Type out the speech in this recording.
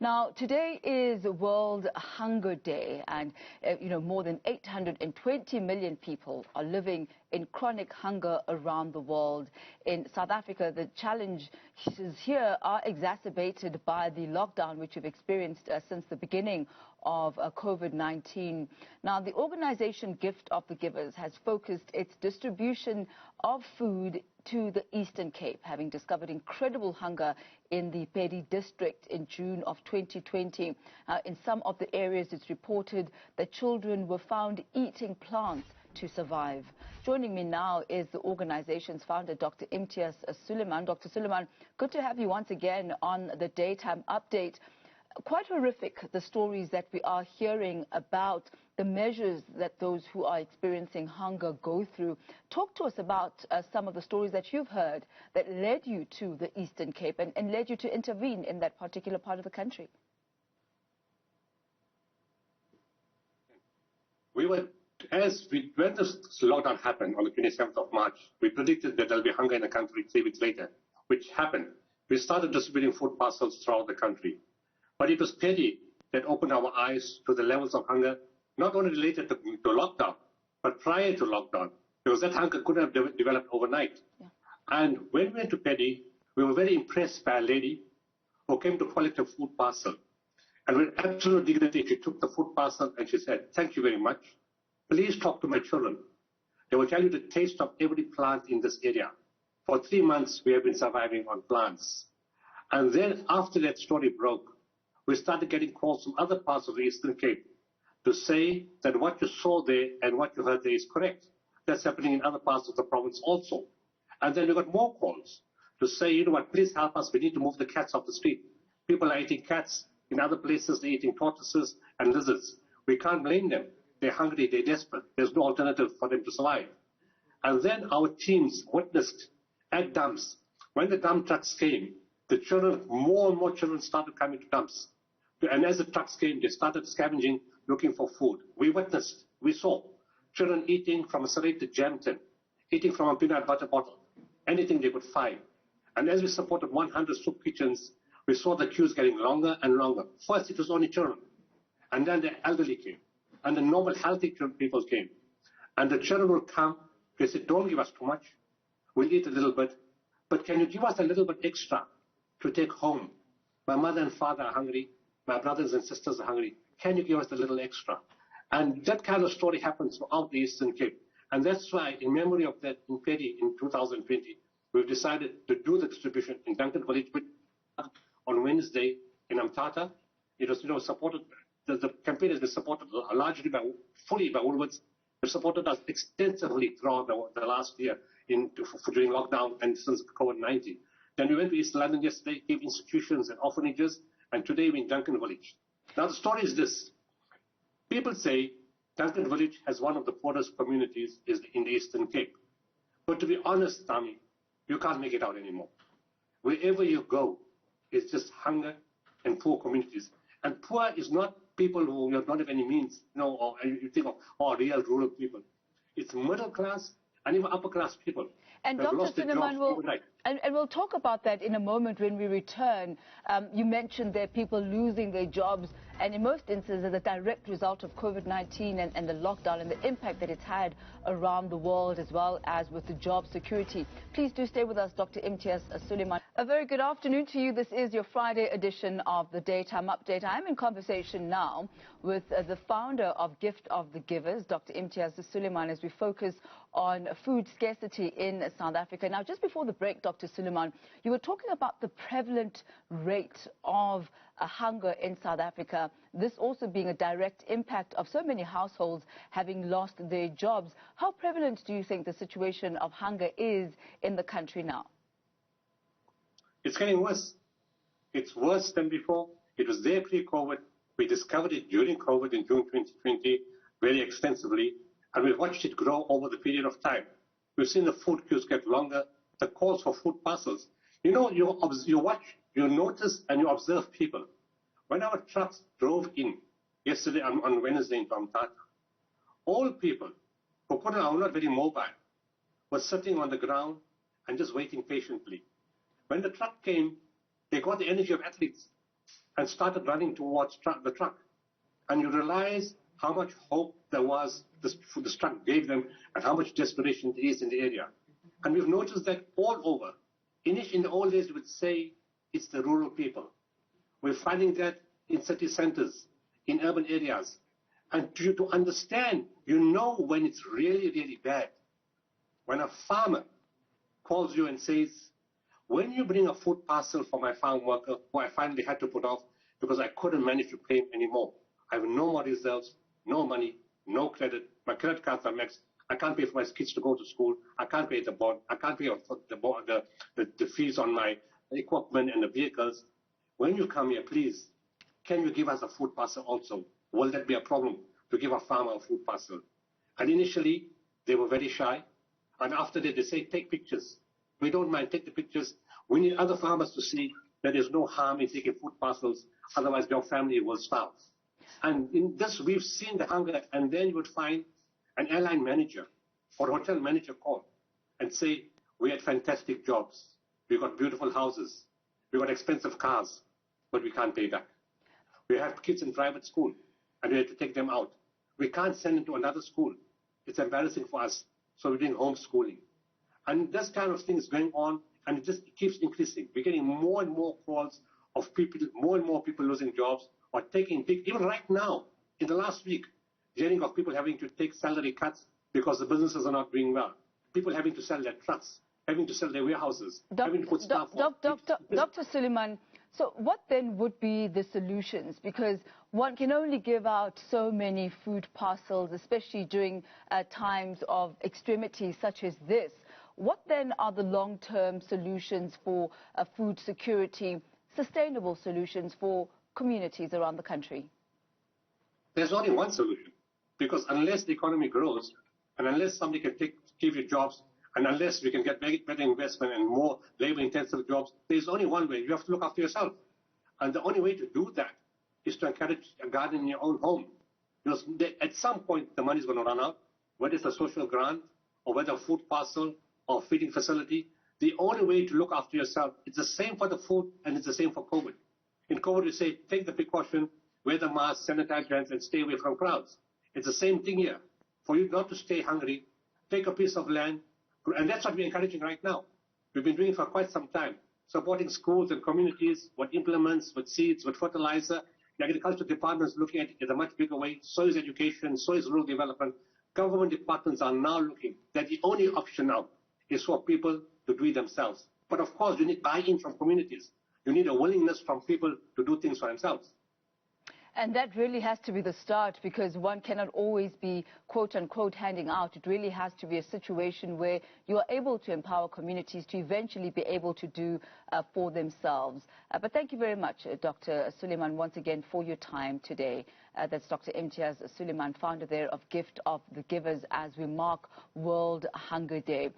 Now, today is World Hunger Day, and more than 820 million people are living in chronic hunger around the world. In South Africa, the challenges here are exacerbated by the lockdown which we've experienced since the beginning of COVID-19. Now, the organization Gift of the Givers has focused its distribution of food to the Eastern Cape, having discovered incredible hunger in the Peddie district in June of 2020. In some of the areas, it's reported that children were found eating plants to survive. Joining me now is the organization's founder, Dr. Imtiaz Suleiman. Dr. Suleiman, good to have you once again on the Daytime Update. Quite horrific, the stories that we are hearing about the measures that those who are experiencing hunger go through. Talk to us about some of the stories that you've heard that led you to the Eastern Cape and led you to intervene in that particular part of the country. When this lockdown happened on the 27th of March, we predicted that there'll be hunger in the country 3 weeks later, which happened. We started distributing food parcels throughout the country. But it was Peddie that opened our eyes to the levels of hunger, not only related to lockdown, but prior to lockdown, because that hunger couldn't have developed overnight. Yeah. And when we went to Peddie, we were very impressed by a lady who came to collect a food parcel. And with absolute dignity, she took the food parcel and she said, "Thank you very much. Please talk to my children. They will tell you the taste of every plant in this area. For 3 months, we have been surviving on plants." And then after that story broke, we started getting calls from other parts of the Eastern Cape to say that what you saw there and what you heard there is correct. That's happening in other parts of the province also. And then we got more calls to say, you know what, please help us. We need to move the cats off the street. People are eating cats. In other places, they're eating tortoises and lizards. We can't blame them. They're hungry. They're desperate. There's no alternative for them to survive. And then our teams witnessed at dumps. When the dump trucks came, the children, more and more children started coming to dumps. And as the trucks came, they started scavenging, looking for food. We witnessed, we saw children eating from a serrated jam tin, eating from a peanut butter bottle, anything they could find. And as we supported 100 soup kitchens, we saw the queues getting longer and longer. First, it was only children. And then the elderly came. And the normal, healthy people came. And the children would come. They said, "Don't give us too much. We'll eat a little bit. But can you give us a little bit extra to take home? My mother and father are hungry. My brothers and sisters are hungry. Can you give us a little extra?" And that kind of story happens throughout the Eastern Cape. And that's why, in memory of that, in Peddie in 2020, we've decided to do the distribution in Duncan Village on Wednesday in Amtata. It was, supported, the campaign has been supported largely fully by Woolworths. They've supported us extensively throughout the last year during lockdown and since COVID-19. Then we went to East London yesterday, gave institutions and orphanages, and today we're in Duncan Village. Now the story is this. People say Duncan Village has one of the poorest communities in the Eastern Cape. But to be honest, Tommy, you can't make it out anymore. Wherever you go, it's just hunger and poor communities. And poor is not people who don't have any means, or you think of real rural people. It's middle class and even upper class people. And Dr. Suleiman, we'll talk about that in a moment when we return. You mentioned there are people losing their jobs, and in most instances, as a direct result of COVID-19 and the lockdown and the impact that it's had around the world, as well as with the job security. Please do stay with us, Dr. Imtiaz Suleiman. A very good afternoon to you. This is your Friday edition of the Daytime Update. I'm in conversation now with the founder of Gift of the Givers, Dr. Imtiaz Suleiman, as we focus on food scarcity in South Africa. Now, just before the break, Dr. Suleiman, you were talking about the prevalent rate of hunger in South Africa, this also being a direct impact of so many households having lost their jobs. How prevalent do you think the situation of hunger is in the country now? It's getting worse. It's worse than before. It was there pre-COVID. We discovered it during COVID in June 2020 very extensively, and we've watched it grow over the period of time. We've seen the food queues get longer, the calls for food parcels. You watch, you notice, and you observe people. When our trucks drove in yesterday on Wednesday into Amtata, all people who are not very mobile were sitting on the ground and just waiting patiently. When the truck came, they got the energy of athletes. and started running towards the truck. And you realize how much hope there was this truck gave them and how much desperation there is in the area. And we've noticed that all over. In the old days, we would say it's the rural people. We're finding that in city centers, in urban areas. And to understand, you know when it's really, really bad. When a farmer calls you and says, when you bring a food parcel for my farm worker, who I finally had to put off because I couldn't manage to pay him anymore. I have no more results, no money, no credit. My credit cards are maxed. I can't pay for my kids to go to school. I can't pay the bond. I can't pay the fees on my equipment and the vehicles. When you come here, please, can you give us a food parcel also? Will that be a problem to give a farmer a food parcel? And initially, they were very shy. And after that, they say, take pictures. We don't mind, take the pictures. We need other farmers to see that there's no harm in taking food parcels. Otherwise, your family will starve. And in this, we've seen the hunger. And then you would find an airline manager or hotel manager call and say, we had fantastic jobs. We got beautiful houses. We got expensive cars, but we can't pay back. We have kids in private school, and we have to take them out. We can't send them to another school. It's embarrassing for us, so we're doing homeschooling. And this kind of thing is going on, and it just keeps increasing. We're getting more and more calls of people, more and more people losing jobs or taking big, even right now, in the last week, hearing of people having to take salary cuts because the businesses are not doing well. People having to sell their trucks, having to sell their warehouses, having to put staff on. Dr. Suleiman, so what then would be the solutions? Because one can only give out so many food parcels, especially during times of extremity such as this. What then are the long-term solutions for food security, sustainable solutions for communities around the country? There's only one solution, because unless the economy grows, and unless somebody can give you jobs, and unless we can get better investment and more labor-intensive jobs, there's only one way. You have to look after yourself. And the only way to do that is to encourage a garden in your own home. Because at some point, the money is going to run out, whether it's a social grant, or whether a food parcel, or feeding facility. The only way to look after yourself, it's the same for the food, and it's the same for COVID. In COVID, we say, take the precaution, wear the mask, sanitize your hands, and stay away from crowds. It's the same thing here. For you not to stay hungry, take a piece of land, and that's what we're encouraging right now. We've been doing it for quite some time, supporting schools and communities with implements, with seeds, with fertilizer. The agriculture department is looking at it in a much bigger way. So is education, so is rural development. Government departments are now looking that the only option now is for people to do it themselves. But of course, you need buy-in from communities. You need a willingness from people to do things for themselves. And that really has to be the start, because one cannot always be, quote unquote, handing out. It really has to be a situation where you are able to empower communities to eventually be able to do for themselves. But thank you very much, Dr. Suleiman, once again for your time today. That's Dr. Imtiaz Suleiman, founder there of Gift of the Givers, as we mark World Hunger Day.